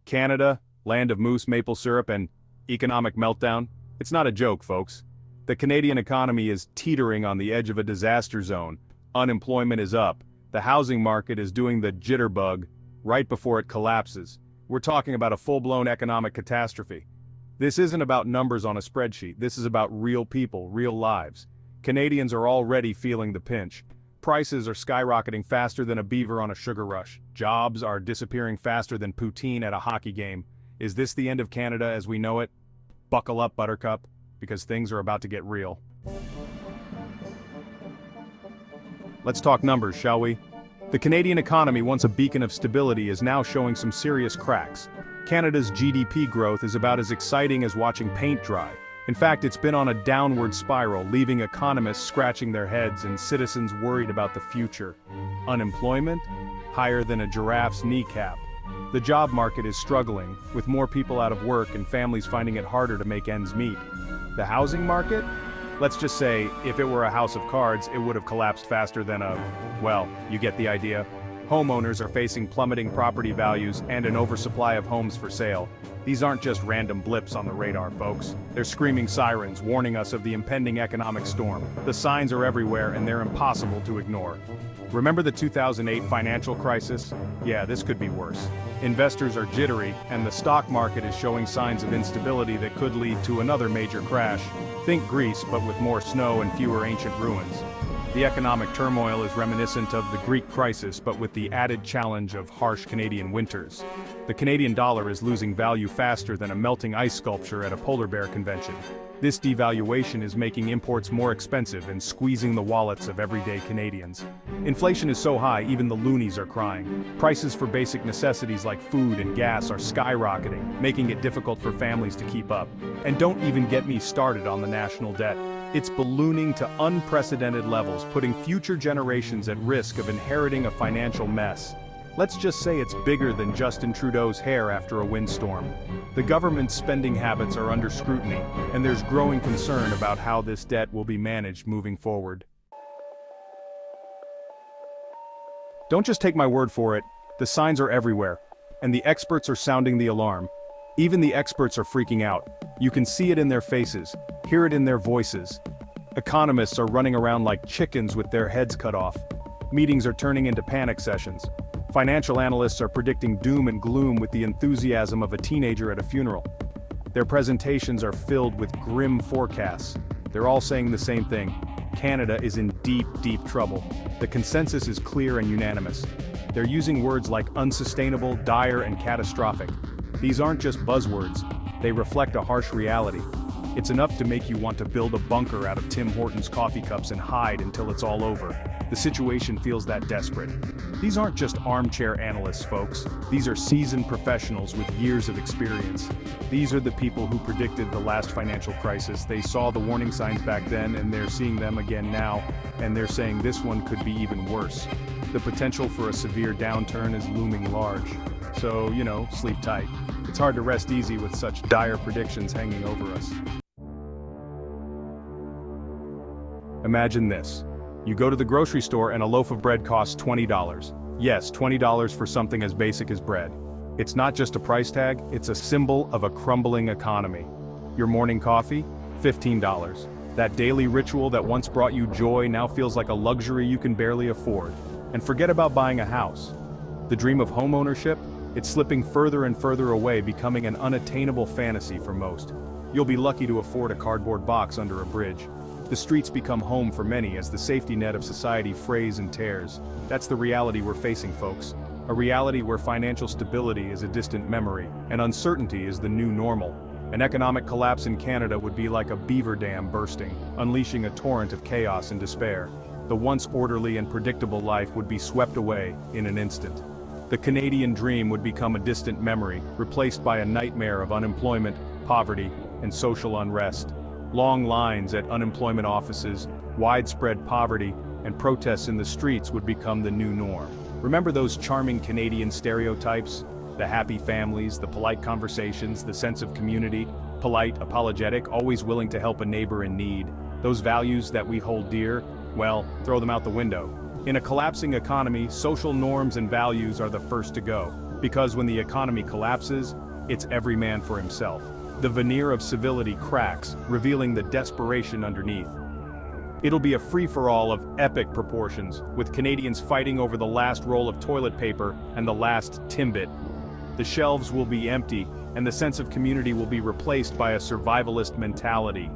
Canada, land of moose maple syrup and economic meltdown? It's not a joke, folks. The Canadian economy is teetering on the edge of a disaster zone. Unemployment is up. The housing market is doing the jitterbug right before it collapses. We're talking about a full-blown economic catastrophe. This isn't about numbers on a spreadsheet. This is about real people, real lives. Canadians are already feeling the pinch. Prices are skyrocketing faster than a beaver on a sugar rush. Jobs are disappearing faster than poutine at a hockey game. Is this the end of Canada as we know it? Buckle up, Buttercup, because things are about to get real. Let's talk numbers, shall we? The Canadian economy, once a beacon of stability, is now showing some serious cracks. Canada's GDP growth is about as exciting as watching paint dry. In fact, it's been on a downward spiral, leaving economists scratching their heads and citizens worried about the future. Unemployment? Higher than a giraffe's kneecap. The job market is struggling, with more people out of work and families finding it harder to make ends meet. The housing market? Let's just say, if it were a house of cards, it would have collapsed faster than well, you get the idea. Homeowners are facing plummeting property values and an oversupply of homes for sale. These aren't just random blips on the radar, folks. They're screaming sirens warning us of the impending economic storm. The signs are everywhere and they're impossible to ignore. Remember the 2008 financial crisis? Yeah, this could be worse. Investors are jittery, and the stock market is showing signs of instability that could lead to another major crash. Think Greece, but with more snow and fewer ancient ruins. The economic turmoil is reminiscent of the Greek crisis, but with the added challenge of harsh Canadian winters. The Canadian dollar is losing value faster than a melting ice sculpture at a polar bear convention. This devaluation is making imports more expensive and squeezing the wallets of everyday Canadians. Inflation is so high, even the loonies are crying. Prices for basic necessities like food and gas are skyrocketing, making it difficult for families to keep up. And don't even get me started on the national debt. It's ballooning to unprecedented levels, putting future generations at risk of inheriting a financial mess. Let's just say it's bigger than Justin Trudeau's hair after a windstorm. The government's spending habits are under scrutiny, and there's growing concern about how this debt will be managed moving forward. Don't just take my word for it, the signs are everywhere, and the experts are sounding the alarm. Even the experts are freaking out. You can see it in their faces, hear it in their voices. Economists are running around like chickens with their heads cut off. Meetings are turning into panic sessions. Financial analysts are predicting doom and gloom with the enthusiasm of a teenager at a funeral. Their presentations are filled with grim forecasts. They're all saying the same thing. Canada is in deep, deep trouble. The consensus is clear and unanimous. They're using words like unsustainable, dire, and catastrophic. These aren't just buzzwords. They reflect a harsh reality. It's enough to make you want to build a bunker out of Tim Hortons coffee cups and hide until it's all over. The situation feels that desperate. These aren't just armchair analysts, folks. These are seasoned professionals with years of experience. These are the people who predicted the last financial crisis. They saw the warning signs back then, and they're seeing them again now, and they're saying this one could be even worse. The potential for a severe downturn is looming large. So, sleep tight. It's hard to rest easy with such dire predictions hanging over us. Imagine this. You go to the grocery store and a loaf of bread costs $20. Yes, $20 for something as basic as bread. It's not just a price tag, it's a symbol of a crumbling economy. Your morning coffee? $15. That daily ritual that once brought you joy now feels like a luxury you can barely afford. And forget about buying a house. The dream of homeownership? It's slipping further and further away, becoming an unattainable fantasy for most. You'll be lucky to afford a cardboard box under a bridge. The streets become home for many as the safety net of society frays and tears. That's the reality we're facing, folks. A reality where financial stability is a distant memory, and uncertainty is the new normal. An economic collapse in Canada would be like a beaver dam bursting, unleashing a torrent of chaos and despair. The once orderly and predictable life would be swept away in an instant. The Canadian dream would become a distant memory, replaced by a nightmare of unemployment, poverty, and social unrest. Long lines at unemployment offices, widespread poverty, and protests in the streets would become the new norm. Remember those charming Canadian stereotypes? The happy families, the polite conversations, the sense of community, polite, apologetic, always willing to help a neighbor in need. Those values that we hold dear, well, throw them out the window. In a collapsing economy, social norms and values are the first to go. Because when the economy collapses, it's every man for himself. The veneer of civility cracks, revealing the desperation underneath. It'll be a free-for-all of epic proportions, with Canadians fighting over the last roll of toilet paper and the last Timbit. The shelves will be empty, and the sense of community will be replaced by a survivalist mentality.